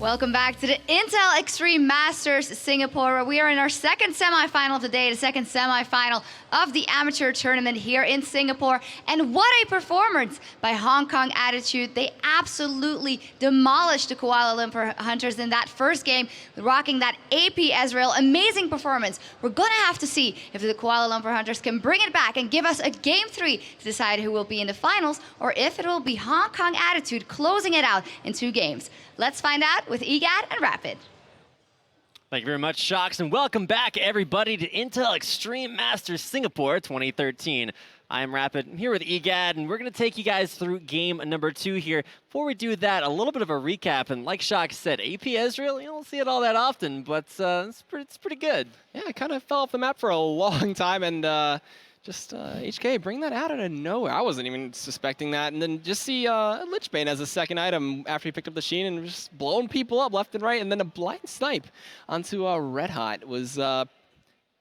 Welcome back to the Intel Extreme Masters Singapore, where we are in our second semifinal of the day, the second semifinal of the amateur tournament here in Singapore. And what a performance by Hong Kong Attitude. They absolutely demolished the Kuala Lumpur Hunters in that first game, rocking that AP Ezreal. Amazing performance. We're going to have to see if the Kuala Lumpur Hunters can bring it back and give us a Game 3 to decide who will be in the finals, or if it will be Hong Kong Attitude closing it out in 2 games. Let's find out with EGAD and Rapid. Thank you very much, Shocks, and welcome back, everybody, to Intel Extreme Masters Singapore 2013. I'm Rapid. I'm here with EGAD, and we're going to take you guys through game number 2 here. Before we do that, a little bit of a recap, and like Shocks said, AP Ezreal, you don't see it all that often, but it's pretty good. Yeah, it kind of fell off the map for a long time, and just HK bring that out of nowhere. I wasn't even suspecting that. And then just see Lichbane as a second item after he picked up the Sheen and just blowing people up left and right. And then a blind snipe onto Red Hot was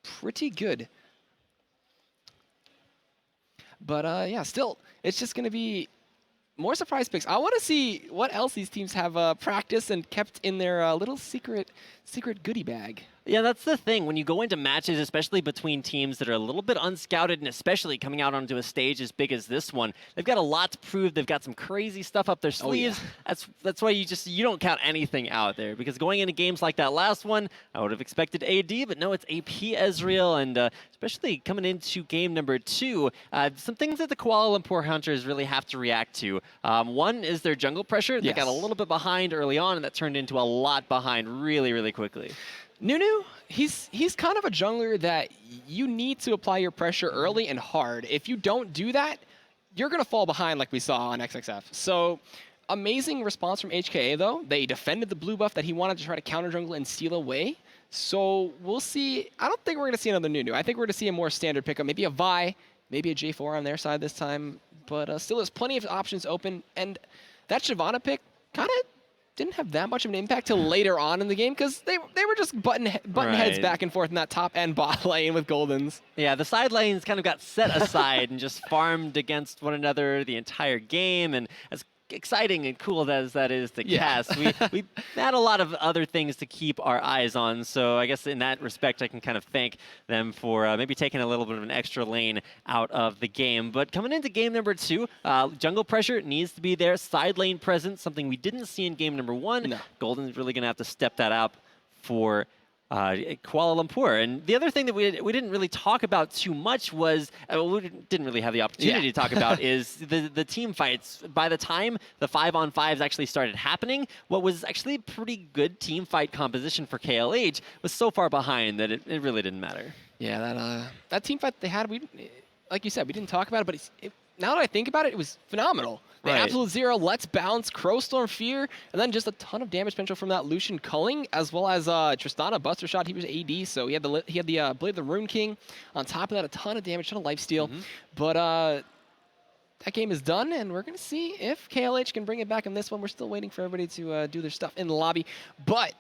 pretty good. But yeah, still, it's just going to be more surprise picks. I want to see what else these teams have practiced and kept in their little secret goodie bag. Yeah, that's the thing. When you go into matches, especially between teams that are a little bit unscouted, and especially coming out onto a stage as big as this one, they've got a lot to prove. They've got some crazy stuff up their sleeves. Oh, yeah. That's why you don't count anything out there, because going into games like that last one, I would have expected AD, but no, it's AP Ezreal, and especially coming into game number 2, some things that the Kuala Lumpur Hunters really have to react to. One is their jungle pressure. They got a little bit behind early on, and that turned into a lot behind really quickly. Nunu, he's kind of a jungler that you need to apply your pressure early and hard. If you don't do that, you're going to fall behind like we saw on XXF. So amazing response from HKA, though. They defended the blue buff that he wanted to try to counter jungle and steal away. So we'll see. I don't think we're going to see another Nunu. I think we're going to see a more standard pickup. Maybe a Vi, maybe a J4 on their side this time. But still, there's plenty of options open. And that Shyvana pick kind of didn't have that much of an impact till later on in the game, because they were just button heads back and forth in that top and bot lane with Goldens. Yeah, the side lanes kind of got set aside and just farmed against one another the entire game, and as exciting and cool as that is to cast, we had a lot of other things to keep our eyes on, so I guess in that respect I can kind of thank them for maybe taking a little bit of an extra lane out of the game. But coming into game number 2, jungle pressure needs to be there, side lane presence, something we didn't see in game number 1. No. Golden's really going to have to step that up for Kuala Lumpur. And the other thing that we didn't really talk about too much was, we didn't really have the opportunity to talk about, is the team fights. By the time the 5-on-5s actually started happening, what was actually a pretty good team fight composition for KLH was so far behind that it really didn't matter. Yeah, that team fight they had, like you said, we didn't talk about it, but now that I think about it, it was phenomenal. The Absolute Zero, Let's Bounce, Crowstorm Fear, and then just a ton of damage potential from that Lucian culling, as well as Tristana Buster Shot. He was AD, so he had the Blade of the Rune King. On top of that, a ton of damage, ton of lifesteal. But that game is done, and we're going to see if KLH can bring it back in this one. We're still waiting for everybody to do their stuff in the lobby. But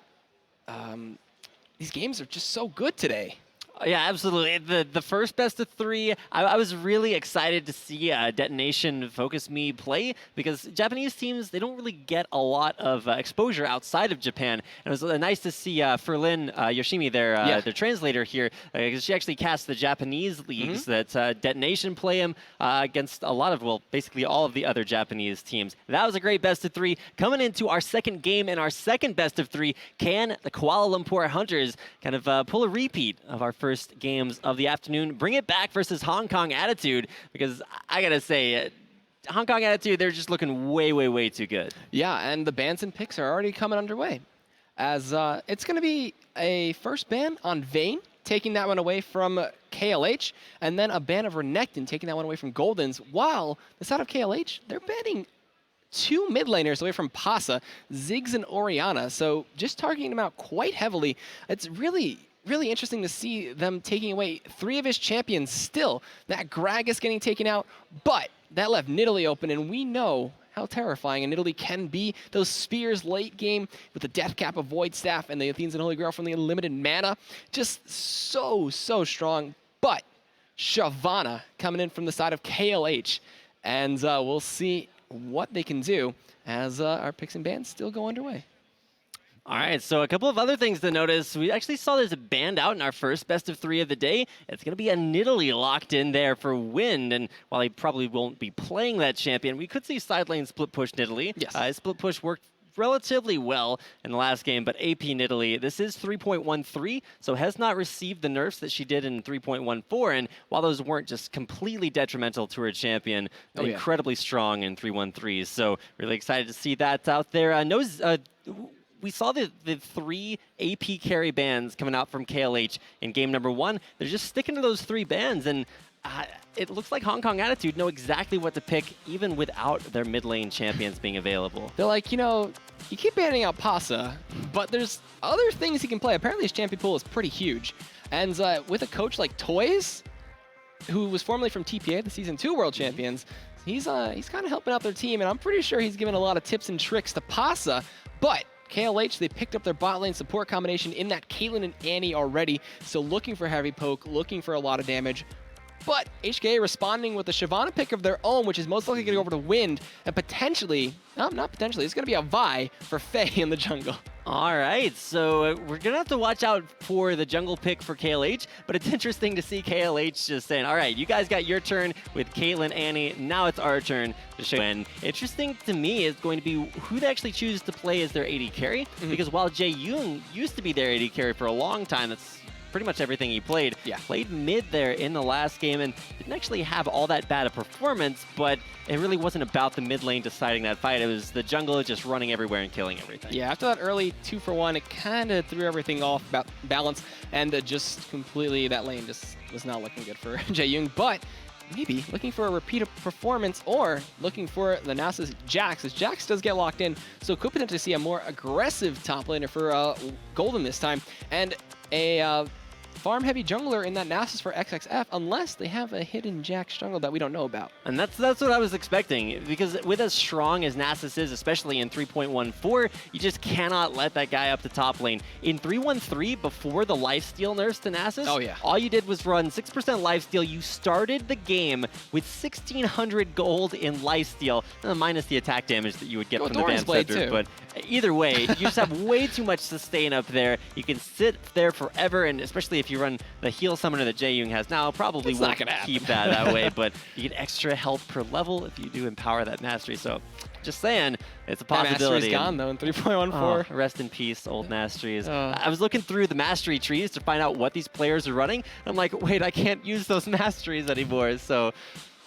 these games are just so good today. Yeah, absolutely. The first best of 3, I was really excited to see Detonation Focus Me play, because Japanese teams, they don't really get a lot of exposure outside of Japan. And it was nice to see Ferlin Yoshimi, their translator here, because she actually cast the Japanese leagues that Detonation play him against a lot of, well, basically all of the other Japanese teams. That was a great best of 3. Coming into our second game and our second best of 3, can the Kuala Lumpur Hunters kind of pull a repeat of our first games of the afternoon, bring it back versus Hong Kong Attitude? Because I gotta say, Hong Kong Attitude, they're just looking way too good. Yeah, and the bans and picks are already coming underway, as it's going to be a first ban on Vayne, taking that one away from KLH, and then a ban of Renekton, taking that one away from Goldens, while the side of KLH, they're banning 2 mid laners away from Pasa, Ziggs and Orianna, so just targeting them out quite heavily. It's really interesting to see them taking away 3 of his champions still. That Gragas getting taken out, but that left Nidalee open, and we know how terrifying a Nidalee can be. Those spears late game with the Death Cap of Void Staff and the Athenes and Holy Grail from the unlimited mana. Just so strong. But Shyvana coming in from the side of KLH, and we'll see what they can do as our picks and bans still go underway. All right, so a couple of other things to notice. We actually saw there's a band out in our first best of 3 of the day. It's going to be a Nidalee locked in there for Wind, and while he probably won't be playing that champion, we could see side lane split push Nidalee. Yes. Split push worked relatively well in the last game, but AP Nidalee, this is 3.13, so has not received the nerfs that she did in 3.14, and while those weren't just completely detrimental to her champion, incredibly strong in 3.13s, so really excited to see that out there. We saw the 3 AP carry bans coming out from KLH in game number 1. They're just sticking to those 3 bans, and it looks like Hong Kong Attitude know exactly what to pick, even without their mid lane champions being available. They're like, you keep banning out Pasa, but there's other things he can play. Apparently his champion pool is pretty huge. And with a coach like Toys, who was formerly from TPA, the Season 2 World Champions, he's kind of helping out their team, and I'm pretty sure he's given a lot of tips and tricks to Pasa, but KLH, they picked up their bot lane support combination in that Caitlyn and Annie already, so looking for heavy poke, looking for a lot of damage. But HKA responding with a Shyvana pick of their own, which is most likely going to go over to Wind, and potentially, not potentially, it's going to be a Vi for Faye in the jungle. All right, so we're going to have to watch out for the jungle pick for KLH, but it's interesting to see KLH just saying, all right, you guys got your turn with Caitlyn, Annie, now it's our turn to show. And interesting to me is going to be who they actually choose to play as their AD carry, because while Jae Young used to be their AD carry for a long time, that's pretty much everything he played. Played mid there in the last game and didn't actually have all that bad a performance, but it really wasn't about the mid lane deciding that fight. It was the jungle just running everywhere and killing everything. Yeah, after that early 2-for-1, it kind of threw everything off balance, and just completely that lane just was not looking good for Jae Young, but maybe looking for a repeat of performance or looking for the Nasus Jax, as Jax does get locked in, so could potentially see a more aggressive top laner for Golden this time, and a farm-heavy jungler in that Nasus for XXF, unless they have a hidden Jax jungle that we don't know about. And that's what I was expecting, because with as strong as Nasus is, especially in 3.14, you just cannot let that guy up the top lane. In 3.13, before the lifesteal nerfs to Nasus, all you did was run 6% lifesteal. You started the game with 1,600 gold in lifesteal, minus the attack damage that you would get from the Van Center. But either way, you just have way too much sustain up there. You can sit there forever, and especially if you run the heal summoner that Jae Young has now, probably won't keep that way, but you get extra health per level if you do empower that mastery. So just saying, it's a possibility. Mastery's gone though in 3.14. Oh, rest in peace, old masteries. I was looking through the mastery trees to find out what these players are running. I'm like, wait, I can't use those masteries anymore. So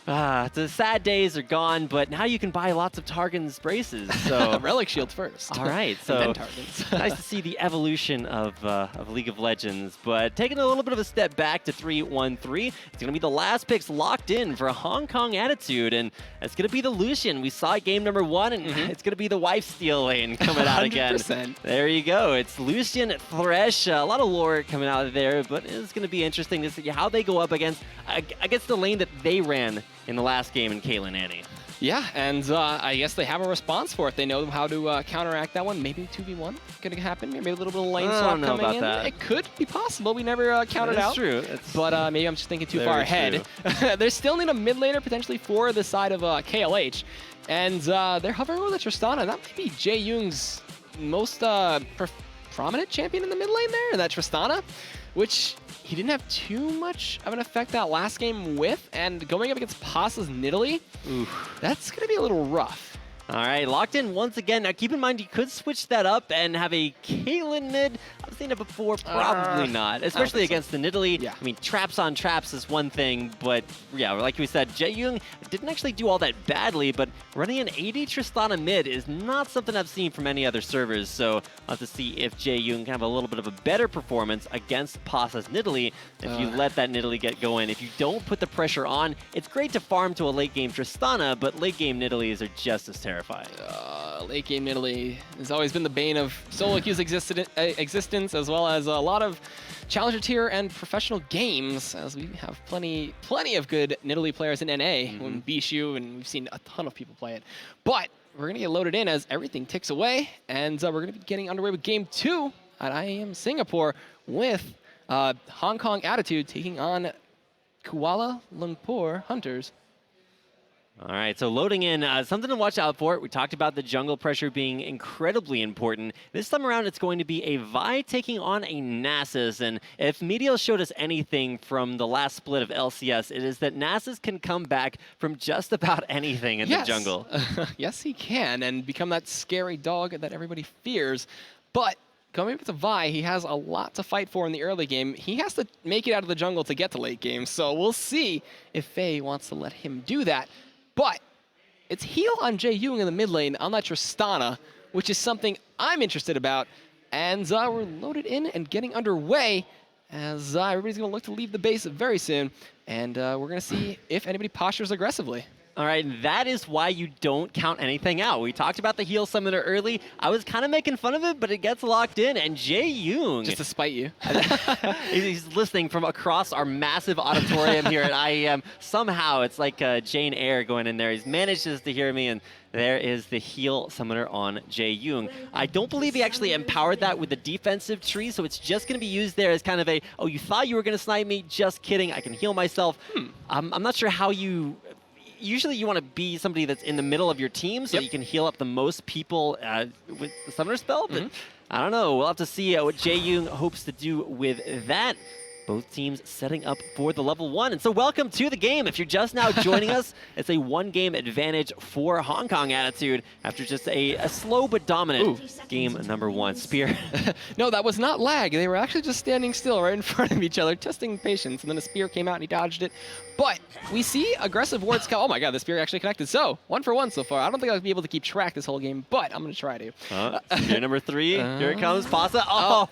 the sad days are gone, but now you can buy lots of Targon's braces. So Relic Shield first. All right, so then Targon's. Nice to see the evolution of League of Legends. But taking a little bit of a step back to 3.13, it's going to be the last picks locked in for Hong Kong Attitude, and it's going to be the Lucian. We saw it game number 1, and it's going to be the wife steal lane coming out again. 100%. There you go. It's Lucian Thresh. A lot of lore coming out of there, but it's going to be interesting to see how they go up against the lane that they ran in the last game in Caitlyn Annie. Yeah, and I guess they have a response for it. They know how to counteract that one. Maybe 2v1 going to happen. Maybe a little bit of lane swap coming in. That. It could be possible. We never counted out. True. But maybe I'm just thinking too far ahead. They still need a mid laner potentially for the side of KLH. And they're hovering over the Tristana. That might be Jae Young's most prominent champion in the mid lane there, that Tristana, which he didn't have too much of an effect that last game with, and going up against Pasa's Nidalee, that's going to be a little rough. All right, locked in once again. Now, keep in mind, you could switch that up and have a Caitlyn mid. I've seen it before, probably not, especially against the Nidalee. I mean, traps on traps is one thing, but yeah, like we said, Jae Young didn't actually do all that badly, but running an AD Tristana mid is not something I've seen from any other servers, so I'll have to see if Jae Young can have a little bit of a better performance against Pasa's Nidalee if you let that Nidalee get going. If you don't put the pressure on, it's great to farm to a late game Tristana, but late game Nidalees are just as terrifying. Late game Nidalee has always been the bane of solo queue's existence, as well as a lot of challenger tier and professional games, as we have plenty of good Nidalee players in NA, when Bishu, and we've seen a ton of people play it. But we're going to get loaded in as everything ticks away, and we're going to be getting underway with Game 2 at IEM Singapore with Hong Kong Attitude taking on Kuala Lumpur Hunters. All right, so loading in, something to watch out for. We talked about the jungle pressure being incredibly important. This time around, it's going to be a Vi taking on a Nasus. And if Meteos showed us anything from the last split of LCS, it is that Nasus can come back from just about anything in the jungle. Yes, he can, and become that scary dog that everybody fears. But coming up to Vi, he has a lot to fight for in the early game. He has to make it out of the jungle to get to late game. So we'll see if Faye wants to let him do that. But it's heal on Jae Young in the mid lane on that Tristana, which is something I'm interested about. And we're loaded in and getting underway as everybody's going to look to leave the base very soon. And we're going to see if anybody postures aggressively. All right, that is why you don't count anything out. We talked about the heal summoner early. I was kind of making fun of it, but it gets locked in. And Jae Young, just to spite you. he's listening from across our massive auditorium here at IEM. Somehow, it's like Jane Eyre going in there. He manages to hear me, and there is the heal summoner on Jae Young. I don't believe he actually empowered that with the defensive tree, so it's just going to be used there as kind of a, oh, you thought you were going to snipe me? Just kidding. I can heal myself. I'm not sure how you... Usually you want to be somebody that's in the middle of your team so you can heal up the most people with the summoner spell, but I don't know. We'll have to see what Jae Young hopes to do with that. Both teams setting up for the level 1. And so welcome to the game. If you're just now joining us, it's a 1-game advantage for Hong Kong Attitude after just a slow but dominant game number 1. Spear. No, that was not lag. They were actually just standing still right in front of each other, testing patience, and then a spear came out and he dodged it. But we see aggressive wards come. Oh my god, the spear actually connected. So, 1 for 1 so far. I don't think I'll be able to keep track this whole game, but I'm going to try to. Spear number 3. Here it comes. Pasa. Oh!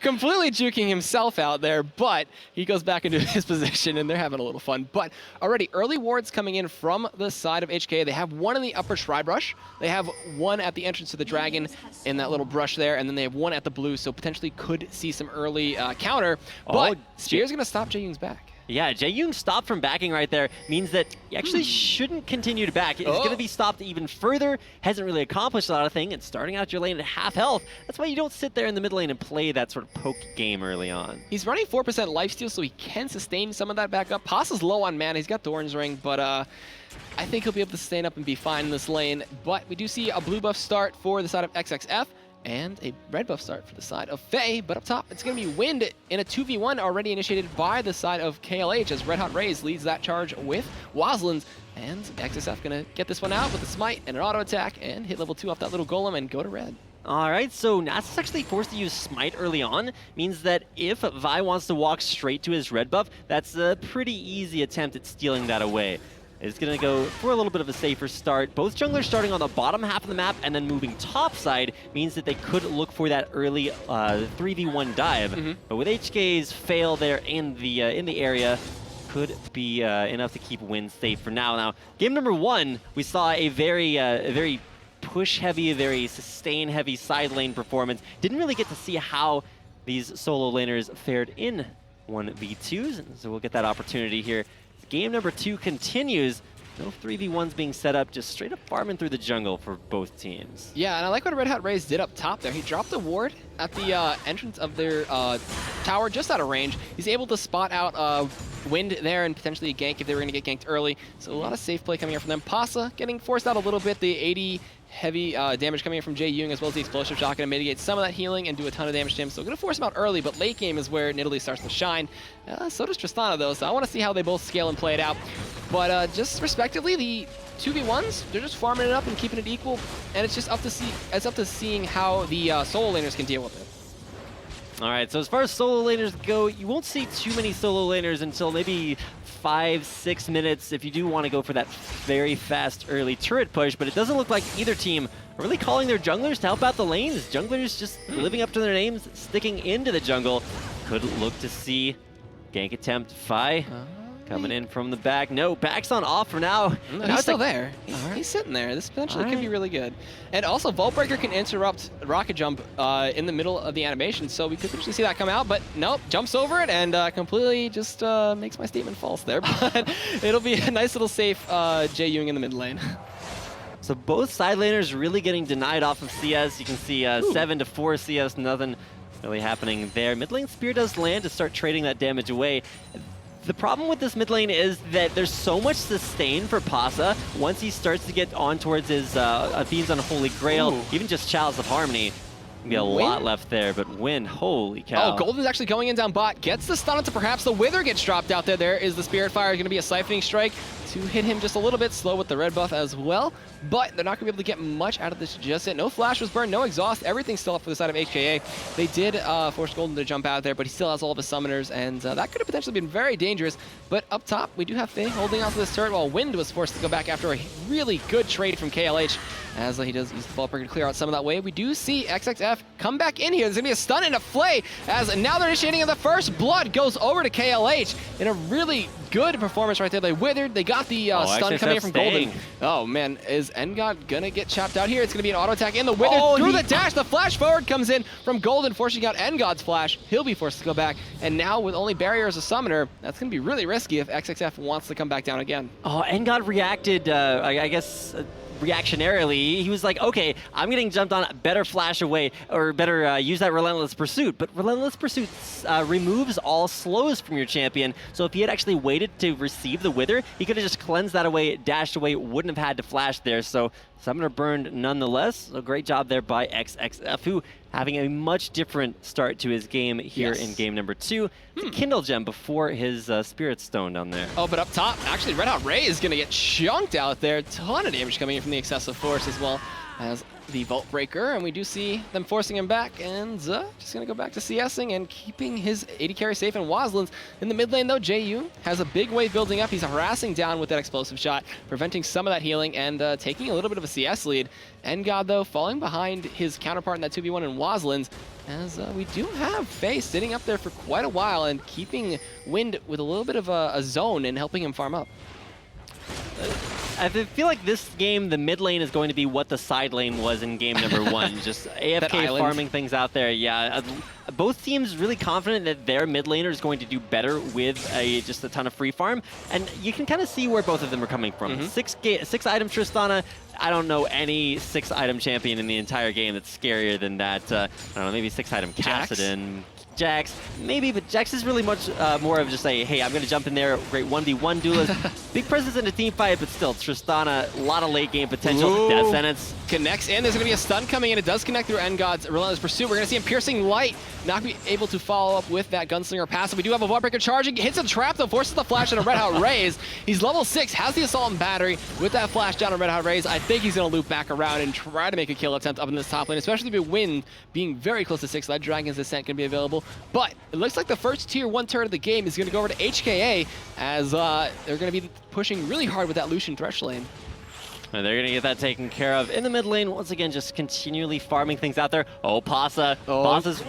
Completely juking himself out there, but he goes back into his position and they're having a little fun. But already early wards coming in from the side of HK. They have 1 in the upper Shrine Brush. They have 1 at the entrance to the dragon in that little brush there, and then they have 1 at the blue, so potentially could see some early counter. But Spear's going to stop Jae Young's back. Yeah, Jae Young stopped from backing right there. Means that he actually shouldn't continue to back. He's going to be stopped even further. Hasn't really accomplished a lot of things. And starting out your lane at half health, that's why you don't sit there in the mid lane and play that sort of poke game early on. He's running 4% lifesteal, so he can sustain some of that backup. Pasa's low on mana. He's got Doran's Ring, but I think he'll be able to stand up and be fine in this lane. But we do see a blue buff start for the side of XXF. And a red buff start for the side of Faye, but up top, it's going to be Wind in a 2v1 already initiated by the side of KLH as Red Hot Rays leads that charge with Waslins. And XSF going to get this one out with a smite and an auto attack and hit level 2 off that little golem and go to red. All right, so Nasus is actually forced to use Smite early on. Means that if Vi wants to walk straight to his red buff, that's a pretty easy attempt at stealing that away. It's going to go for a little bit of a safer start. Both junglers starting on the bottom half of the map and then moving top side means that they could look for that early 3v1 dive. But with HK's fail there in the area, could be enough to keep Wind safe for now. Now, game number 1, we saw a very push-heavy, very sustain-heavy side lane performance. Didn't really get to see how these solo laners fared in 1v2s, and so we'll get that opportunity here. Game number 2 continues. No 3v1s being set up, just straight up farming through the jungle for both teams. Yeah, and I like what Red Hot Rays did up top there. He dropped a ward at the entrance of their tower just out of range. He's able to spot out Wind there and potentially a gank if they were going to get ganked early. So a lot of safe play coming here from them. Pasa getting forced out a little bit. The 80 heavy damage coming in from Jae Young as well as the explosive shot going to mitigate some of that healing and do a ton of damage to him. So going to force him out early, but late game is where Nidalee starts to shine. So does Tristana though, so I want to see how they both scale and play it out. But just respectively, the 2v1s, they're just farming it up and keeping it equal, and it's just up to seeing how the solo laners can deal with it. All right, so as far as solo laners go, you won't see too many solo laners until maybe 5-6 minutes if you do want to go for that very fast early turret push, but it doesn't look like either team are really calling their junglers to help out the lanes. Junglers just living up to their names, sticking into the jungle. Could look to see gank attempt. Fi coming in from the back. No, back's on off for now. No, he's still there. He's sitting there. This potentially could be really good. And also, Vault Breaker can interrupt Rocket Jump in the middle of the animation, so we could potentially see that come out, but nope, jumps over it and completely just makes my statement false there. But it'll be a nice little safe Jae Young in the mid lane. So both side laners really getting denied off of CS. You can see 7 to 4 CS, nothing really happening there. Mid lane Spear does land to start trading that damage away. The problem with this mid lane is that there's so much sustain for Pasa once he starts to get on towards his Athene's Unholy Grail, Ooh. even just Chalice of Harmony. Be a lot left there, but Win, holy cow. Oh, Golden's actually going in down bot, gets the stun into perhaps the Wither gets dropped out there. There is the Spirit Fire, going to be a Siphoning Strike to hit him just a little bit slow with the red buff as well, but they're not going to be able to get much out of this just yet. No Flash was burned, no Exhaust, everything's still up for the side of HKA. They did force Golden to jump out there, but he still has all of his summoners, and that could have potentially been very dangerous. But up top, we do have Faye holding on to this turret while Wind was forced to go back after a really good trade from KLH. As he does use the Vault Breaker to clear out some of that wave. We do see XXF come back in here. There's going to be a stun and a flay as now they're initiating, and the first blood goes over to KLH in a really good performance right there. They withered. They got the stun coming in from Golden. Oh, man. Is Engod going to get chopped out here? It's going to be an auto attack in the wither through the dash. The flash forward comes in from Golden, forcing out Engod's flash. He'll be forced to go back. And now with only Barrier as a summoner, that's going to be really risky if XXF wants to come back down again. Oh, Engod reacted, I guess, reactionarily. He was like, okay, I'm getting jumped on, better flash away, or better use that Relentless Pursuit. But Relentless Pursuit removes all slows from your champion, so if he had actually waited to receive the Wither, he could have just cleansed that away, dashed away, wouldn't have had to flash there. So Summoner burned nonetheless. So great job there by XXF, who having a much different start to his game here in game number 2. It's a Kindle Gem before his Spirit Stone down there. Oh, but up top, actually, Red Hot Ray is going to get chunked out there. Ton of damage coming in from the excessive force as well as the Vault Breaker. And we do see them forcing him back, and just going to go back to CSing and keeping his AD carry safe. And Wazlan's in the mid lane, though. JU has a big wave building up. He's harassing down with that explosive shot, preventing some of that healing and taking a little bit of a CS lead. Engod, though, falling behind his counterpart in that 2v1 in Wazlan's, as we do have Faye sitting up there for quite a while and keeping Wind with a little bit of a zone and helping him farm up. I feel like this game, the mid lane is going to be what the side lane was in game number 1. Just AFK farming things out there. Yeah, both teams really confident that their mid laner is going to do better with just a ton of free farm. And you can kind of see where both of them are coming from. 6 item Tristana. I don't know any 6 item champion in the entire game that's scarier than that. I don't know, maybe 6 item Kassadin. Jax, maybe, but Jax is really much more of just a, hey, I'm going to jump in there, great 1v1 duelist. Big presence in a team fight, but still, Tristana, a lot of late game potential. Death Sentence connects in. There's going to be a stun coming in. It does connect through Engod's Relentless Pursuit. We're going to see him Piercing Light, not be able to follow up with that Gunslinger passive. We do have a Vault Breaker charging, hits a trap, though, forces the flash on a Red Hot Rays. He's level 6, has the Assault and Battery. With that flash down on Red Hot Rays, I think he's going to loop back around and try to make a kill attempt up in this top lane, especially with Wind being very close to 6. That Dragon's Descent can be available. But it looks like the first tier 1 turret of the game is going to go over to HKA, as they're going to be pushing really hard with that Lucian Thresh lane. And they're going to get that taken care of. In the mid lane, once again, just continually farming things out there. Oh, Pasa. Pasa's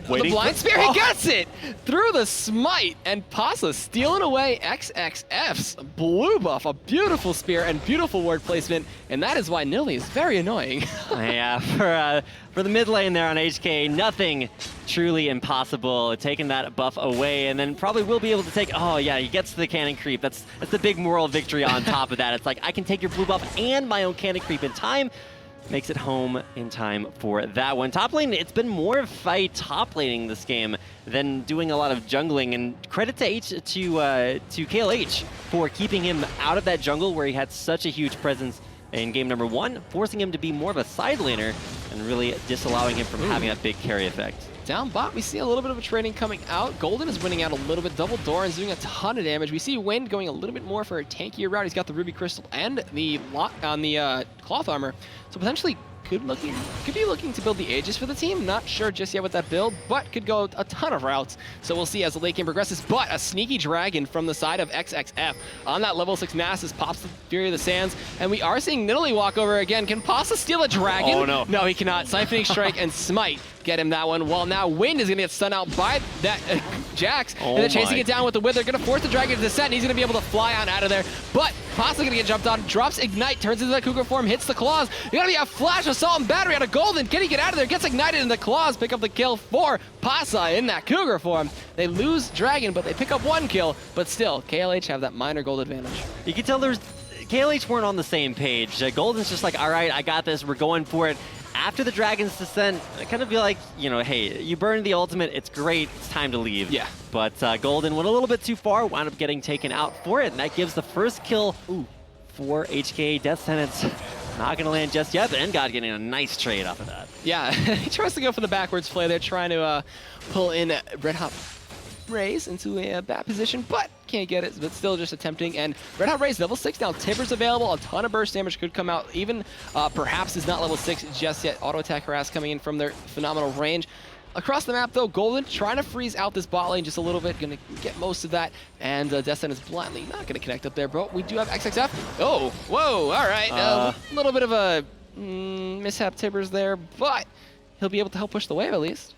waiting. The Blind Spear, he gets it! Through the Smite, and Pasa stealing away XXF's blue buff. A beautiful spear and beautiful ward placement, and that is why Nilly is very annoying. Yeah, for the mid lane there on HK, nothing truly impossible. Taking that buff away, and then probably will be able to take, oh yeah, he gets to the cannon creep. That's the big moral victory on top of that. It's like, I can take your blue buff and my own cannon creep in time. Makes it home in time for that one. Top lane, it's been more of Faye top laning this game than doing a lot of jungling, and credit to KLH for keeping him out of that jungle where he had such a huge presence in game number 1, forcing him to be more of a side laner and really disallowing him from having that big carry effect. Down bot, we see a little bit of a trading coming out. Golden is winning out a little bit. Double Doran's doing a ton of damage. We see Wind going a little bit more for a tankier route. He's got the Ruby Crystal and the lock on the Cloth Armor. So potentially could be looking to build the Aegis for the team. Not sure just yet with that build, but could go a ton of routes. So we'll see as the late game progresses. But a sneaky dragon from the side of XXF on that level 6 Nasus pops the Fury of the Sands, and we are seeing Nidalee walk over again. Can Pasa steal a dragon? Oh no. No, he cannot. Siphoning Strike and Smite get him that one. While now Wind is going to get stunned out by that Jax, and then chasing it down with the Wither. Going to force the dragon to descend. He's going to be able to fly on out of there, but Pasa going to get jumped on. Drops Ignite, turns into that Cougar form, hits the claws. You're going to be a flash assault and battery out of Golden. Can he get out of there? Gets ignited in the claws. Pick up the kill for Pasa in that Cougar form. They lose Dragon, but they pick up 1 kill. But still, KLH have that minor gold advantage. You can tell there's KLH weren't on the same page. Golden's just like, all right, I got this, we're going for it. After the Dragon's Descent, I kind of feel like, you know, hey, you burned the ultimate, it's great, it's time to leave. Yeah. But Golden went a little bit too far, wound up getting taken out for it, and that gives the first kill for HKA. Death Sentence not going to land just yet, but Engod getting a nice trade off of that. Yeah, he tries to go for the backwards play. They're trying to pull in Red Hot Rays into a bad position, but can't get it, but still just attempting. And Red Hot Rays level 6 now. Tibbers available, a ton of burst damage could come out. Even perhaps is not level 6 just yet. Auto attack harass coming in from their phenomenal range. Across the map though, Golden trying to freeze out this bot lane just a little bit, gonna get most of that, and Destin is blindly not gonna connect up there, but we do have XXF. Oh, whoa, all right, a little bit of a mishap Tibbers there, but he'll be able to help push the wave at least.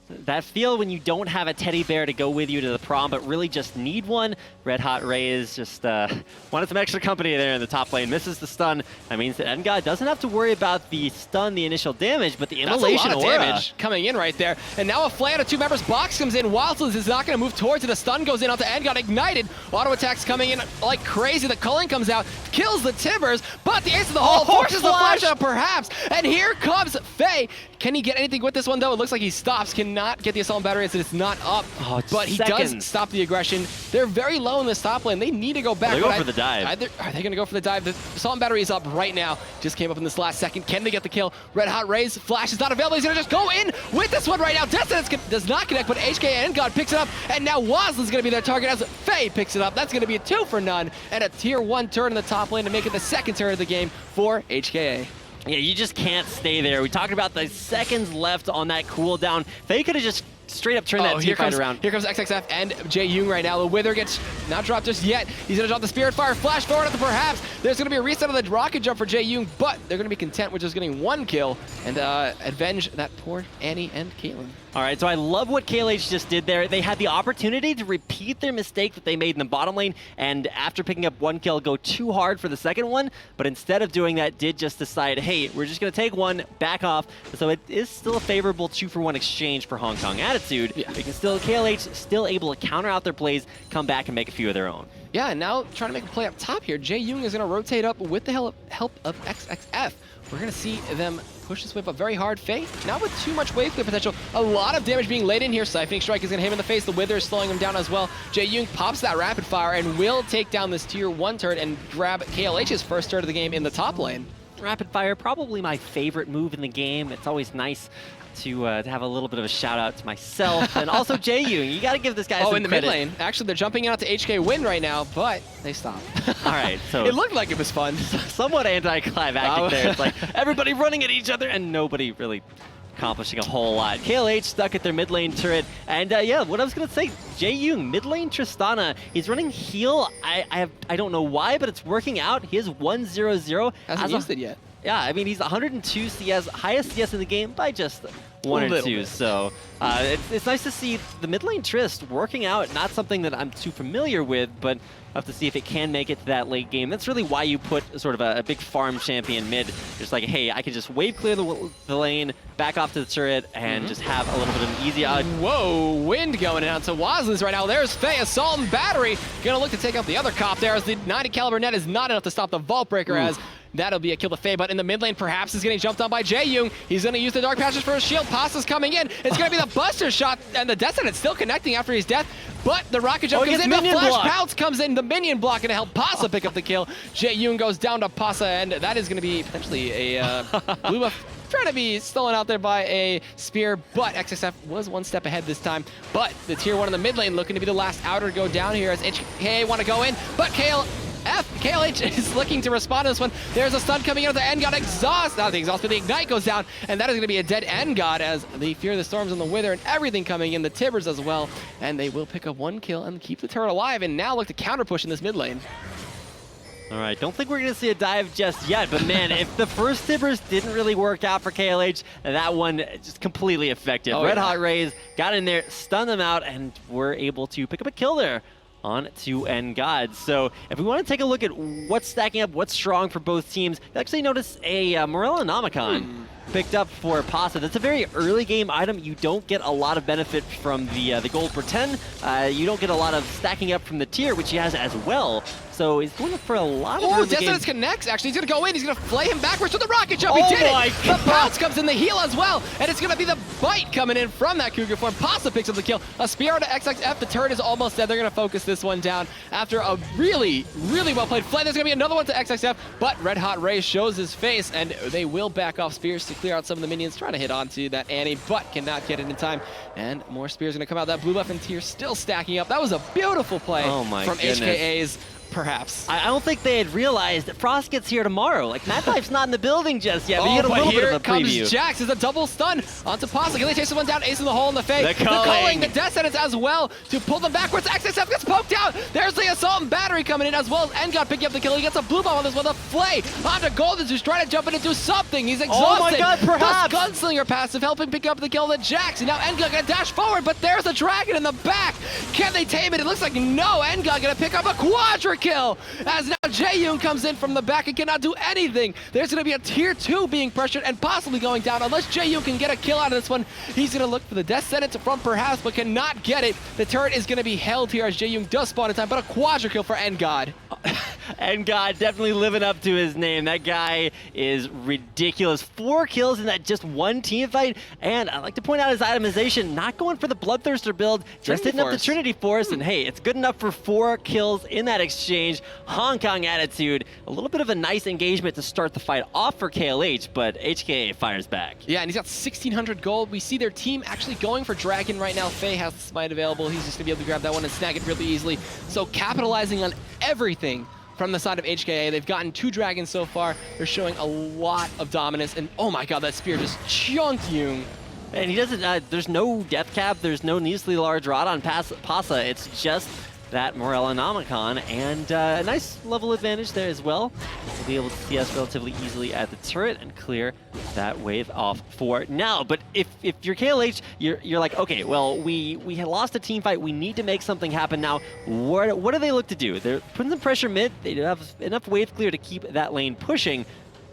That feel when you don't have a teddy bear to go with you to the prom, but really just need one. Red Hot Rays just wanted some extra company there in the top lane. Misses the stun. That means that Engod doesn't have to worry about the stun, the initial damage, but the immolation That's a lot of damage coming in right there. And now a flay out of 2 members. Box comes in. Wildlands is not going to move towards it. The stun goes in onto Engod. Ignited. Auto attacks coming in like crazy. The culling comes out, kills the Tibbers, but the ace of the hole forces the flash out perhaps. And here comes Faye. Can he get anything with this one though? It looks like he stops. Cannot get the assault battery as it's not up. But he does stop the aggression. They're very low in this top lane. They need to go back. They go for the dive. Are they going to go for the dive? The assault battery is up right now. Just came up in this last second. Can they get the kill? Red Hot Rays. Flash is not available. He's going to just go in with this one right now. Destiny does not connect, but HK and God picks it up. And now Wazlin's going to be their target as Faye picks it up. That's going to be a 2 for none. And a tier 1 turn in the top lane to make it the second turn of the game for HKA. Yeah, you just can't stay there. We talked about the seconds left on that cooldown. Faye could have just straight up turned that tier fight around. Here comes XXF and Jae Young right now. The Wither gets not dropped just yet. He's going to drop the Spirit Fire. Flash forward at the perhaps. There's going to be a reset of the rocket jump for Jae Young, but they're going to be content with just getting 1 kill and avenge that poor Annie and Caitlyn. All right, so I love what KLH just did there. They had the opportunity to repeat their mistake that they made in the bottom lane, and after picking up 1 kill, go too hard for the second one, but instead of doing that, did just decide, hey, we're just going to take 1, back off. So it is still a favorable 2-for-1 exchange for Hong Kong Attitude. Yeah. They can still, KLH still able to counter out their plays, come back and make a few of their own. Yeah, and now trying to make a play up top here. Jae Young is going to rotate up with the help of XXF. We're going to see them push this wave up very hard. Faye, not with too much wave clear potential. A lot of damage being laid in here. Siphoning Strike is going to hit him in the face. The Wither is slowing him down as well. Jae Young pops that Rapid Fire and will take down this tier 1 turret and grab KLH's first turret of the game in the top lane. Rapid Fire, probably my favorite move in the game. It's always nice to have a little bit of a shout out to myself and also Jae Young. You got to give this guy some in the credit. mid lane. Actually, they're jumping out to HK win right now, but they stopped. All right, so it looked like it was fun. Somewhat anticlimactic there. It's like everybody running at each other and nobody really accomplishing a whole lot. KLH stuck at their mid lane turret, and yeah, what I was gonna say, Jae Young, mid lane Tristana, he's running heal. I don't know why, but it's working out. He is 1-0-0. Hasn't used it yet. Yeah, I mean, he's 102 CS, highest CS in the game by just 1 or 2. So it's nice to see the mid lane Trist working out. Not something that I'm too familiar with, but I'll have to see if it can make it to that late game. That's really why you put sort of a big farm champion mid. Just like, hey, I can just wave clear the lane, back off to the turret, and just have a little bit of an easy out. Whoa, wind going out to Wazlins right now. There's Faye, Assault and Battery. Gonna look to take out the other cop there as the 90 caliber net is not enough to stop the Vault Breaker as that'll be a kill to Faye, but in the mid lane, perhaps is getting jumped on by Jae Young. He's going to use the Dark Passage for his shield. Pasta's coming in. It's going to be the Buster Shot, and the Descendant's still connecting after his death, but the Rocket Jump comes in. The Flash Pounce comes in. The Minion Block going to help Pasta pick up the kill. Jae Young goes down to Pasta, and that is going to be potentially a blue buff trying to be stolen out there by a spear, but XXF was 1 step ahead this time. But the tier 1 in the mid lane looking to be the last outer to go down here as HK want to go in, but KLH is looking to respond to this one. There's a stun coming in with the Engod exhaust. Not the exhaust, but the ignite goes down, and that is going to be a dead Engod as the Fear of the Storms and the Wither and everything coming in, the Tibbers as well, and they will pick up 1 kill and keep the turret alive, and now look to counter push in this mid lane. All right, don't think we're going to see a dive just yet, but man, if the first Tibbers didn't really work out for KLH, that one just completely effective. Red Hot Rays got in there, stunned them out, and were able to pick up a kill there on to Engod. So if we want to take a look at what's stacking up, what's strong for both teams, you actually notice a Morella Nomicon picked up for Pasta. That's a very early game item. You don't get a lot of benefit from the gold per 10. You don't get a lot of stacking up from the tier, which he has as well. So he's going for a lot of Oh, early game. Destinus connects. Actually, he's going to go in. He's going to flay him backwards with the rocket jump. He Oh did it. my The bounce comes in the heal as well. And it's going to be the bite coming in from that Cougar form. Pasa picks up the kill. A spear to XXF. The turret is almost dead. They're going to focus this one down after a really, really well played flay. There's going to be another one to XXF, but Red Hot Ray shows his face, and they will back off spears to clear out some of the minions, trying to hit onto that Annie, but cannot get it in time. And more spears going to come out. That blue buff and tier still stacking up. That was a beautiful play from goodness. HKA's. Perhaps. I don't think they had realized that Frost gets here tomorrow. Like, Mad Life's not in the building just yet, but you get a little bit of a preview. Here comes Jax. It's a double stun onto Pasa. Can they chase one down? Ace in the hole in the face. The culling. The death sentence as well to pull them backwards. XSF gets poked out. There's the assault and battery coming in as well as Engard picking up the kill. He gets a blue bomb on this one. The flay onto Golden, who's trying to jump in and do something. He's exhausted. Oh my god, perhaps. The gunslinger passive helping pick up the kill to Jax. And now Engard gonna dash forward, but there's a dragon in the back. Can they tame it? It looks like no. Engard gonna pick up a quadra kill. As now Jaeyoon comes in from the back and cannot do anything. There's going to be a tier 2 being pressured and possibly going down. Unless Jaeyoon can get a kill out of this one, he's going to look for the death sentence from perhaps, but cannot get it. The turret is going to be held here as Jaeyoon does spawn in time, but a quadra kill for Engard. Engard definitely living up to his name. That guy is ridiculous. 4 kills in that just one team fight. And I'd like to point out his itemization, not going for the Bloodthirster build, just hitting up the Trinity Force. And hey, it's good enough for 4 kills in that exchange. Hong Kong attitude. A little bit of a nice engagement to start the fight off for KLH, but HKA fires back. Yeah, and he's got 1,600 gold. We see their team actually going for Dragon right now. Faye has the smite available. He's just going to be able to grab that one and snag it really easily. So capitalizing on everything from the side of HKA. They've gotten 2 dragons so far. They're showing a lot of dominance. And oh my god, that spear just chunked Yoon. And he doesn't, there's no death cap, there's no needlessly large rod on Pasa. It's just that Morellonomicon, and a nice level advantage there as well. We'll be able to CS relatively easily at the turret and clear that wave off for now. But if you're KLH, you're like, okay, well, we had lost a team fight. We need to make something happen now. What do they look to do? They're putting some pressure mid. They have enough wave clear to keep that lane pushing.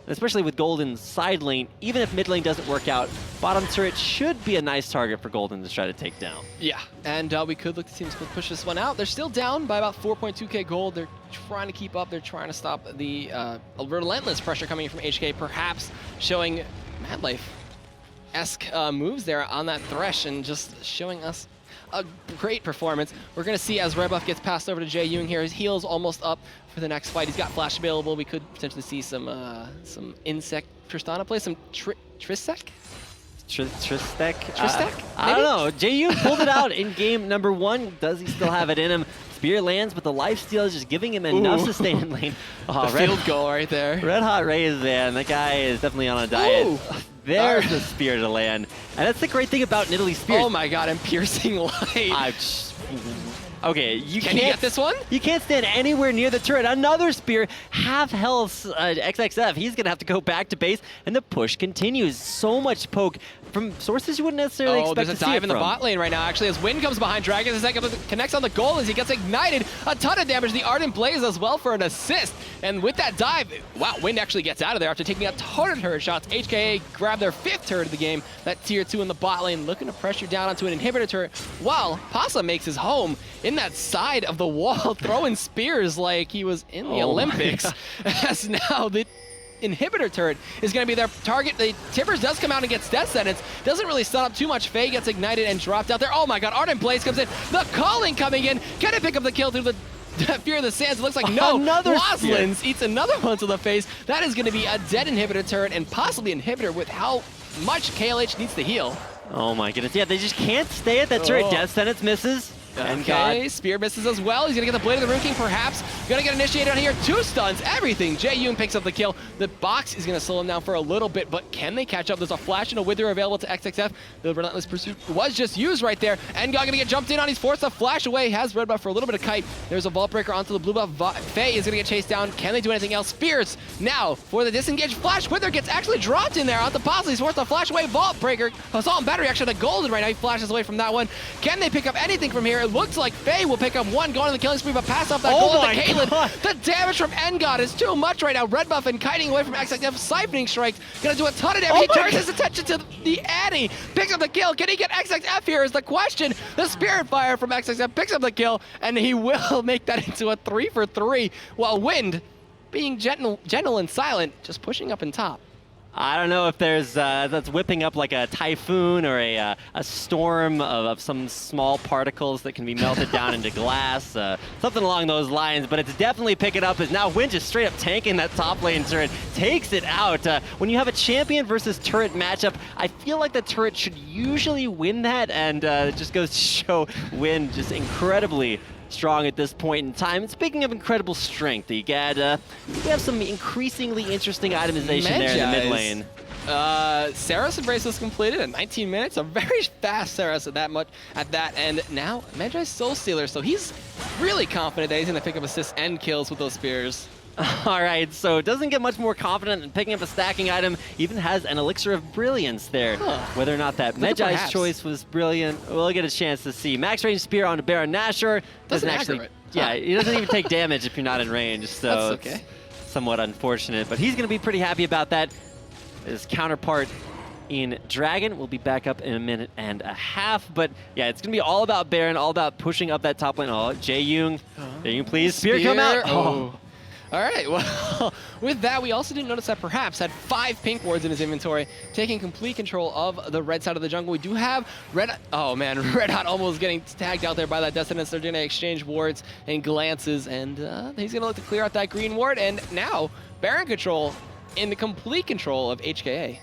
Especially with Golden's side lane, even if mid lane doesn't work out, bottom turret should be a nice target for Golden to try to take down. Yeah, and we could look to see them push this one out. They're still down by about 4.2k gold. They're trying to keep up. They're trying to stop the relentless pressure coming from HK, perhaps showing Mad Life-esque moves there on that Thresh and just showing us a great performance. We're going to see as Red Buff gets passed over to Jaeyoon here. His heal's almost up for the next fight. He's got flash available. We could potentially see some Insect Tristana play, some Tristek? Tristek? I don't know. Jaeyoon pulled it out in game number 1. Does he still have it in him? Spear lands, but the lifesteal is just giving him enough to stay in lane. Oh, the field goal right there. Red Hot Ray is there, and that guy is definitely on a diet. Ooh. There's the spear to land. And that's the great thing about Nidalee spears. Oh my god, and piercing light. Okay, you Can you get this one? You can't stand anywhere near the turret. Another spear, half health XXF. He's going to have to go back to base, and the push continues. So much poke from sources you wouldn't necessarily expect to see. There's a dive in the bot lane right now, actually, as Wind comes behind Dragon. Connects on the goal as he gets ignited. A ton of damage. The Ardent Blaze as well for an assist. And with that dive, wow, Wind actually gets out of there after taking a ton of turret shots. HKA grab their 5th turret of the game. That tier 2 in the bot lane, looking to pressure down onto an inhibitor turret, while Pasa makes his home in that side of the wall, throwing spears like he was in the Olympics. As now the inhibitor turret is going to be their target. The Tibbers does come out and gets death sentence. Doesn't really stun up too much. Faye gets ignited and dropped out there. Oh my god, Ardent Blaze comes in. The calling coming in. Can it pick up the kill through the Fear of the Sands? It looks like no. Waslins eats another one to the face. That is going to be a dead inhibitor turret and possibly inhibitor with how much KLH needs to heal. Oh my goodness. Yeah, they just can't stay at that turret. Death sentence misses. Okay, Spear misses as well. He's gonna get the Blade of the Rune King, perhaps. Gonna get initiated on here. 2 stuns, everything. Jaeyoon picks up the kill. The box is gonna slow him down for a little bit, but can they catch up? There's a flash and a wither available to XXF. The Relentless Pursuit was just used right there. Engard gonna get jumped in on. He's forced to flash away. Has red buff for a little bit of kite. There's a Vault Breaker onto the blue buff. Faye is gonna get chased down. Can they do anything else? Spears now for the disengaged flash. Wither gets actually dropped in there onto Pasa. He's forced to flash away. Vault Breaker. Assault and battery actually the golden right now. He flashes away from that one. Can they pick up anything from here? It looks like Faye will pick up one, going to the killing spree, but pass off that Oh goal to my Caitlyn. God. The damage from Engod is too much right now. Red buff and kiting away from XXF, siphoning strikes. Gonna do a ton of damage. Oh He my turns God. his attention to the Annie. Picks up the kill. Can he get XXF here is the question. The Spirit Fire from XXF picks up the kill, and he will make that into a 3 for 3, while Wind, being gentle and silent, just pushing up in top. I don't know if there's that's whipping up like a typhoon or a storm of some small particles that can be melted down into glass, something along those lines. But it's definitely picking up as now Wind just straight up tanking that top lane turret, takes it out. When you have a champion versus turret matchup, I feel like the turret should usually win that, and it just goes to show Wind just incredibly strong at this point in time. And speaking of incredible strength, Egad, we have some increasingly interesting itemization there in the mid lane. Saros Bracelets completed in 19 minutes. A very fast Saros at that, and now Magi's Soul Stealer, so he's really confident that he's going to pick up assists and kills with those spears. All right, so it doesn't get much more confident in picking up a stacking item. Even has an Elixir of Brilliance there. Huh. Whether or not that Magi's choice was brilliant, we'll get a chance to see. Max range spear on Baron Nashor doesn't actually. aggro it. Yeah, he doesn't even take damage if you're not in range, so That's okay. It's somewhat unfortunate. But he's going to be pretty happy about that. His counterpart in Dragon will be back up in a minute and a half. But yeah, it's going to be all about Baron, all about pushing up that top lane. Oh, Jae-Young, Jae-Young, please. Spear come out. Oh. All right, well, with that, we also didn't notice that perhaps had 5 pink wards in his inventory, taking complete control of the red side of the jungle. We do have oh man, Red Hot almost getting tagged out there by that Destinance. They're going to exchange wards and glances, and he's going to look to clear out that green ward, and now Baron control in the complete control of HKA.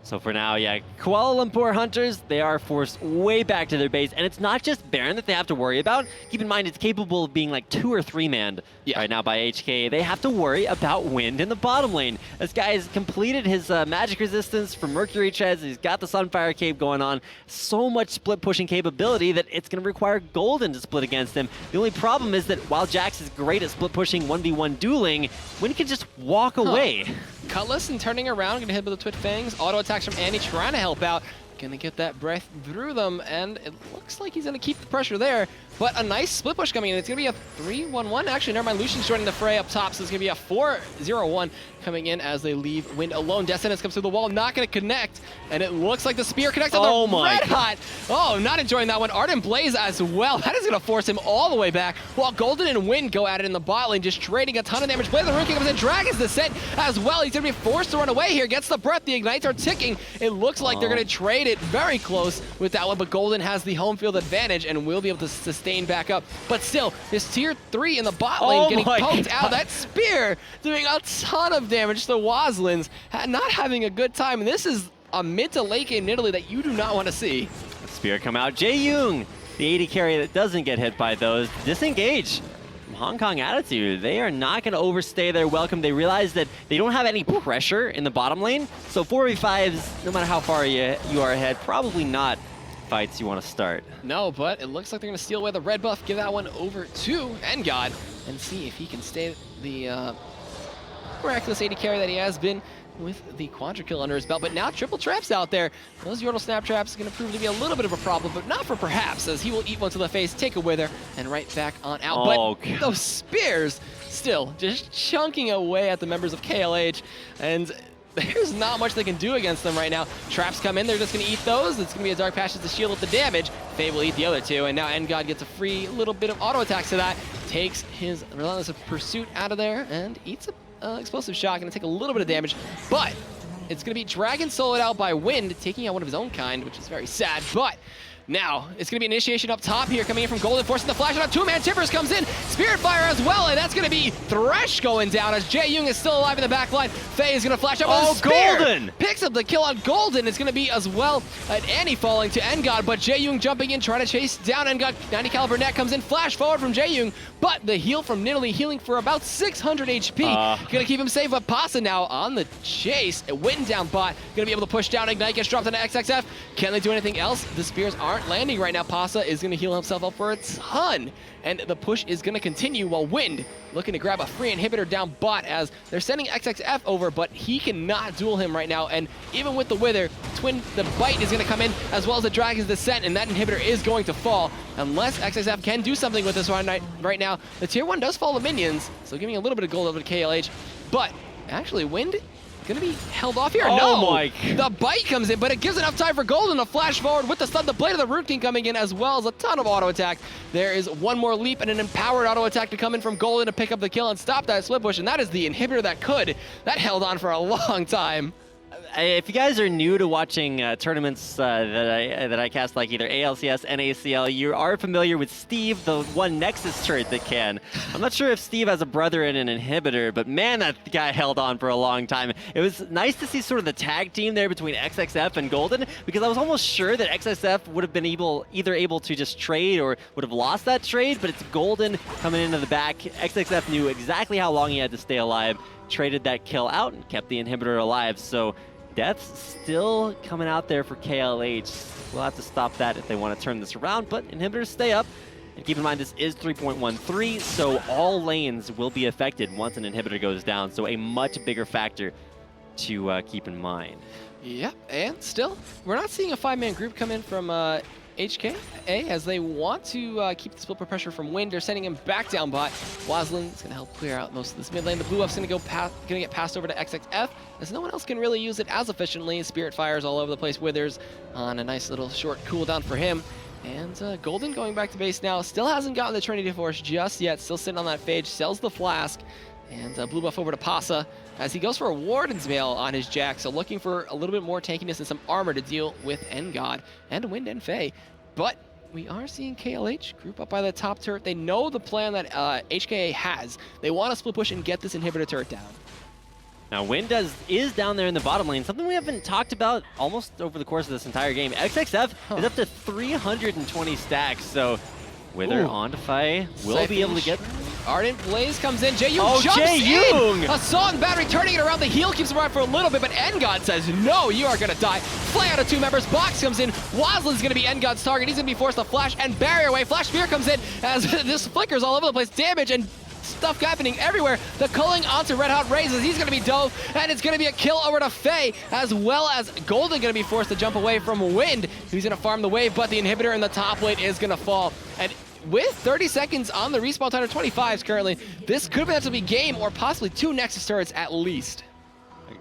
So for now, yeah, Kuala Lumpur Hunters, they are forced way back to their base, and it's not just Baron that they have to worry about. Keep in mind, it's capable of being like 2 or 3 manned right now by HK. They have to worry about Wind in the bottom lane. This guy has completed his magic resistance for Mercury Treads. He's got the Sunfire Cape going on. So much split pushing capability that it's going to require Golden to split against him. The only problem is that while Jax is great at split pushing 1v1 dueling, Wind can just walk away. Cutlass and turning around, gonna hit with the Twit Fangs. Auto attacks from Annie trying to help out. Gonna get that breath through them, and it looks like he's gonna keep the pressure there. But a nice split push coming in. It's gonna be a 3-1-1. Actually, never mind. Lucian's joining the fray up top, so it's gonna be a 4-0-1 coming in as they leave Wind alone. Destinance comes through the wall, not gonna connect, and it looks like the spear connects on the Red Hot. Oh, not enjoying that one. Ardent Blaze as well. That is gonna force him all the way back, while Golden and Wind go at it in the bot lane, just trading a ton of damage. Blaze the Rune King comes in, Dragon's Descent as well. He's gonna be forced to run away here. Gets the breath. The ignites are ticking. It looks like they're gonna trade it very close with that one, but Golden has the home field advantage and will be able to sustain back up. But still, this tier 3 in the bot lane getting poked out. That spear doing a ton of damage to Waslins, not having a good time. And this is a mid to late game in Italy that you do not want to see. Spear come out. Jae-Young, the AD carry that doesn't get hit by those. Disengage. Hong Kong attitude. They are not going to overstay their welcome. They realize that they don't have any pressure in the bottom lane. So 4v5s, no matter how far you are ahead, probably not fights you want to start. No, but it looks like they're going to steal away the red buff, give that one over to Engod, and see if he can stay the miraculous AD carry that he has been with the quadra kill under his belt. But now triple traps out there. Those Yordle snap traps are going to prove to be a little bit of a problem, but not for perhaps, as he will eat one to the face, take a wither, and right back on out. But those spears still just chunking away at the members of KLH, and there's not much they can do against them right now. Traps come in, they're just going to eat those. It's going to be a Dark Passion to shield up the damage. Faye will eat the other 2, and now Engod gets a free little bit of auto attacks to that. Takes his Relentless Pursuit out of there and eats a explosive shot. Going to take a little bit of damage, but it's going to be Dragon soloed out by Wind, taking out one of his own kind, which is very sad. But now, it's going to be initiation up top here, coming in from Golden, forcing the flash on. 2-man Timbers comes in, Spirit Fire as well, and that's going to be Thresh going down as Jae-Young is still alive in the back line. Faye is going to flash up with a spear. Golden! Picks up the kill on Golden. It's going to be as well an Annie falling to Engod, but Jae-Young jumping in, trying to chase down Engod. 90 caliber net comes in, flash forward from Jae-Young, but the heal from Nidalee healing for about 600 HP. Going to keep him safe, but Pasa now on the chase. Wind down bot, going to be able to push down. Ignite gets dropped onto XXF. Can they do anything else? The spears are aren't landing right now. Pasa is going to heal himself up for a ton, and the push is going to continue while Wind looking to grab a free inhibitor down bot as they're sending XXF over, but he cannot duel him right now, and even with the Wither, the Bite is going to come in as well as the Dragon's Descent, and that inhibitor is going to fall unless XXF can do something with this one right now. The tier 1 does fall to minions, so giving a little bit of gold over to KLH, but actually Wind gonna be held off here. Oh No! my. The Bite comes in, but it gives enough time for Golden to flash forward with the stun. The Blade of the Root King coming in as well as a ton of auto attack. There is one more leap and an empowered auto attack to come in from Golden to pick up the kill and stop that split push, and that is the inhibitor that could. That held on for a long time. If you guys are new to watching tournaments that I cast, like either ALCS, NACL, you are familiar with Steve, the one Nexus turret that can. I'm not sure if Steve has a brother in an inhibitor, but man, that guy held on for a long time. It was nice to see sort of the tag team there between XXF and Golden, because I was almost sure that XXF would have been either able to just trade or would have lost that trade, but it's Golden coming into the back. XXF knew exactly how long he had to stay alive, traded that kill out, and kept the inhibitor alive. So Death's still coming out there for KLH. We'll have to stop that if they want to turn this around, but inhibitors stay up. And keep in mind, this is 3.13, so all lanes will be affected once an inhibitor goes down, so a much bigger factor to keep in mind. Yep, and still, we're not seeing a 5-man group come in from HKA as they want to keep the split pressure from Wind. They're sending him back down bot. Wazlin's gonna help clear out most of this mid lane. The blue buff's gonna get passed over to XXF as no one else can really use it as efficiently. Spirit fires all over the place. Withers on a nice little short cooldown for him. And Golden going back to base now. Still hasn't gotten the Trinity Force just yet. Still sitting on that Phage. Sells the Flask. And blue buff over to Pasa as he goes for a Warden's Mail on his Jack. So looking for a little bit more tankiness and some armor to deal with Engod and Wind and Faye. But we are seeing KLH group up by the top turret. They know the plan that HKA has. They want to split push and get this inhibitor turret down. Now, Wind is down there in the bottom lane, something we haven't talked about almost over the course of this entire game. XXF is up to 320 stacks, so Wither on to Faye will be able to get... Ardent Blaze comes in. Jae-Young jumps in! Assault and Battery turning it around. The heal keeps him right for a little bit, but Engod says, no, you are gonna die. Flay out of 2 members. Box comes in. Wazlin's gonna be Engod's target. He's gonna be forced to flash and barrier away. Flash Spear comes in as this flickers all over the place. Damage and stuff happening everywhere. The culling onto Red Hot Raises. He's gonna be dove, and it's gonna be a kill over to Faye, as well as Golden gonna be forced to jump away from Wind, who's gonna farm the wave, but the inhibitor in the top lane is gonna fall. And with 30 seconds on the respawn time of 25s currently, this could potentially be game or possibly 2 Nexus turrets at least.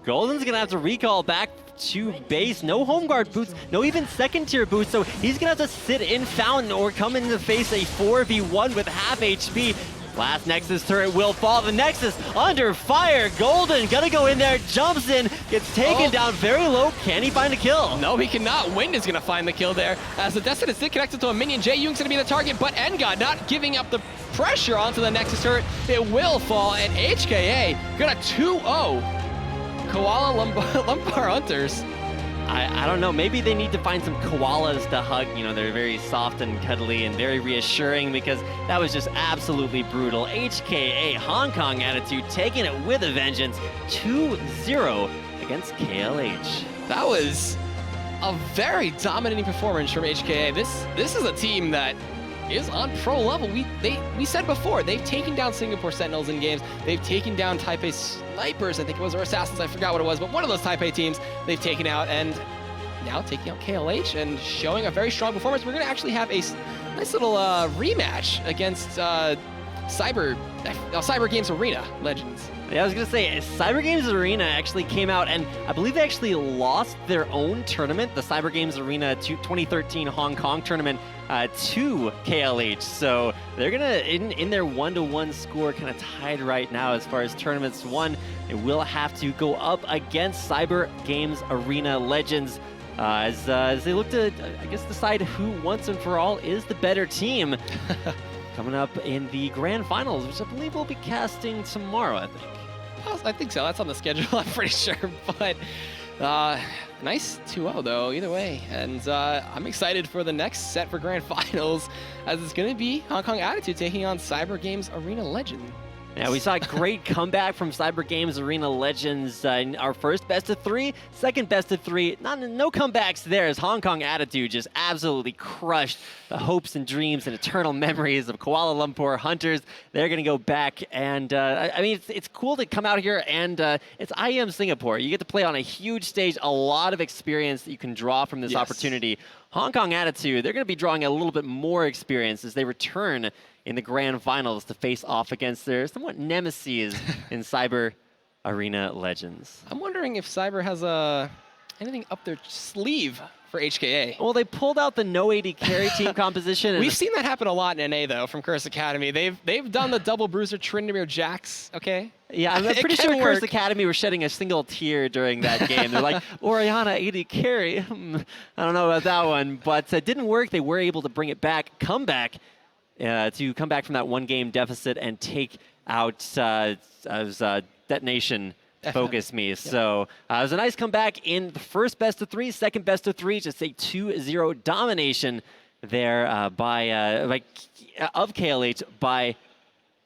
Golden's gonna have to recall back to base. No home guard boots, no even second tier boots, so he's gonna have to sit in Fountain or come in to face a 4v1 with half HP. Last Nexus turret will fall. The Nexus under fire. Golden gonna go in there, jumps in, gets taken down very low. Can he find a kill? No, he cannot. Wind is gonna find the kill there as the Destin is still connected to a minion. Jae-Young's gonna be the target, but Engod not giving up the pressure onto the Nexus turret. It will fall, and HKA gonna 2-0 Kuala Lumpur Hunters. I don't know, maybe they need to find some koalas to hug. You know, they're very soft and cuddly and very reassuring, because that was just absolutely brutal. HKA Hong Kong attitude taking it with a vengeance, 2-0 against KLH. That was a very dominating performance from HKA. This is a team that is on pro level. We said before, they've taken down Singapore Sentinels in games. They've taken down Taipei Snipers, I think it was, or Assassins, I forgot what it was, but one of those Taipei teams they've taken out, and now taking out KLH and showing a very strong performance. We're going to actually have a nice little rematch against Cyber Games Arena Legends. Yeah, I was going to say, Cyber Games Arena actually came out, and I believe they actually lost their own tournament, the Cyber Games Arena 2013 Hong Kong tournament, to KLH. So they're going to, in their 1-1 score, kind of tied right now as far as tournaments won. They will have to go up against Cyber Games Arena Legends as they look to, I guess, decide who once and for all is the better team. Coming up in the grand finals, which I believe we'll be casting tomorrow, I think. I think so. That's on the schedule, I'm pretty sure. But nice 2-0, though, either way. And I'm excited for the next set for grand finals, as it's going to be Hong Kong Attitude taking on Cyber Games Arena Legend. Yeah, we saw a great comeback from Cyber Games Arena Legends in our first best of 3, second best of 3. No comebacks there as Hong Kong Attitude just absolutely crushed the hopes and dreams and eternal memories of Kuala Lumpur Hunters. They're going to go back, and I mean, it's cool to come out here, and it's IEM Singapore. You get to play on a huge stage, a lot of experience that you can draw from this opportunity. Hong Kong Attitude, they're going to be drawing a little bit more experience as they return in the grand finals to face off against their somewhat nemesis in Cyber Arena Legends. I'm wondering if Cyber has anything up their sleeve for HKA. Well, they pulled out the no AD carry team composition. We've seen that happen a lot in NA though from Curse Academy. They've done the double bruiser Tryndamere Jax. Okay. Yeah, I'm pretty sure Curse Academy were shedding a single tear during that game. They're like, Oriana AD carry. I don't know about that one, but it didn't work. They were able to bring it back, to come back from that one-game deficit and take out Detonation Focus Me. Yep. So it was a nice comeback in the first best of 3, second best of 3, just a 2-0 domination there of KLH by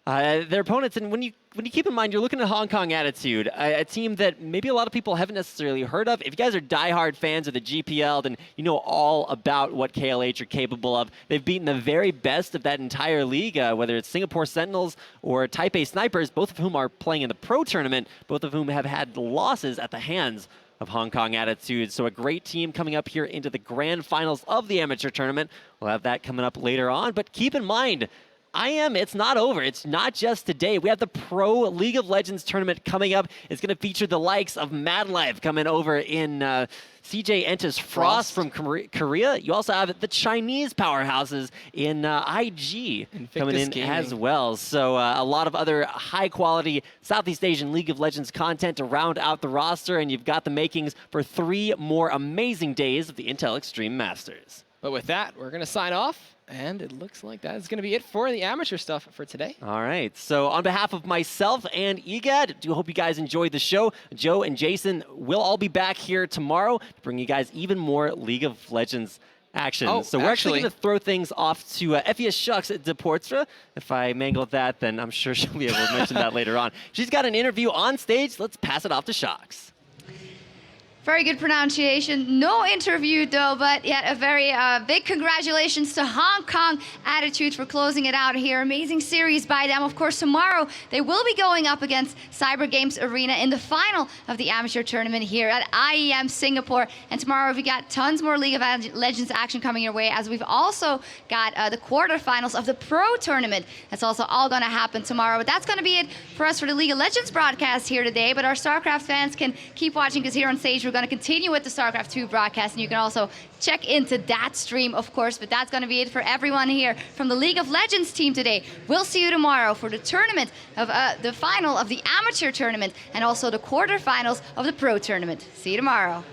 their opponents. And when you keep in mind, you're looking at Hong Kong Attitude, a team that maybe a lot of people haven't necessarily heard of. If you guys are diehard fans of the GPL, then you know all about what KLH are capable of. They've beaten the very best of that entire league, whether it's Singapore Sentinels or Taipei Snipers, both of whom are playing in the Pro Tournament, both of whom have had losses at the hands of Hong Kong Attitude. So a great team coming up here into the grand finals of the amateur tournament. We'll have that coming up later on, but keep in mind, IEM, it's not over. It's not just today. We have the Pro League of Legends tournament coming up. It's going to feature the likes of Mad Life coming over in CJ Entis Frost from Korea. You also have the Chinese powerhouses in IG coming in as well. So a lot of other high-quality Southeast Asian League of Legends content to round out the roster, and you've got the makings for 3 more amazing days of the Intel Extreme Masters. But with that, we're going to sign off. And it looks like that is going to be it for the amateur stuff for today. All right. So on behalf of myself and EGAD, do hope you guys enjoyed the show. Joe and Jason will all be back here tomorrow to bring you guys even more League of Legends action. Oh, so we're actually going to throw things off to FES Shucks de Portstra. If I mangled that, then I'm sure she'll be able to mention that later on. She's got an interview on stage. Let's pass it off to Shucks. Very good pronunciation. No interview though, but yet a very big congratulations to Hong Kong Attitude for closing it out here. Amazing series by them. Of course, tomorrow they will be going up against Cyber Games Arena in the final of the amateur tournament here at IEM Singapore. And tomorrow we got tons more League of Legends action coming your way, as we've also got the quarterfinals of the Pro Tournament. That's also all going to happen tomorrow. But that's going to be it for us for the League of Legends broadcast here today. But our StarCraft fans can keep watching, because here on stage we're going to continue with the StarCraft 2 broadcast, and you can also check into that stream, of course. But that's going to be it for everyone here from the League of Legends team today. We'll see you tomorrow for the tournament of the final of the amateur tournament and also the quarterfinals of the Pro Tournament. See you tomorrow.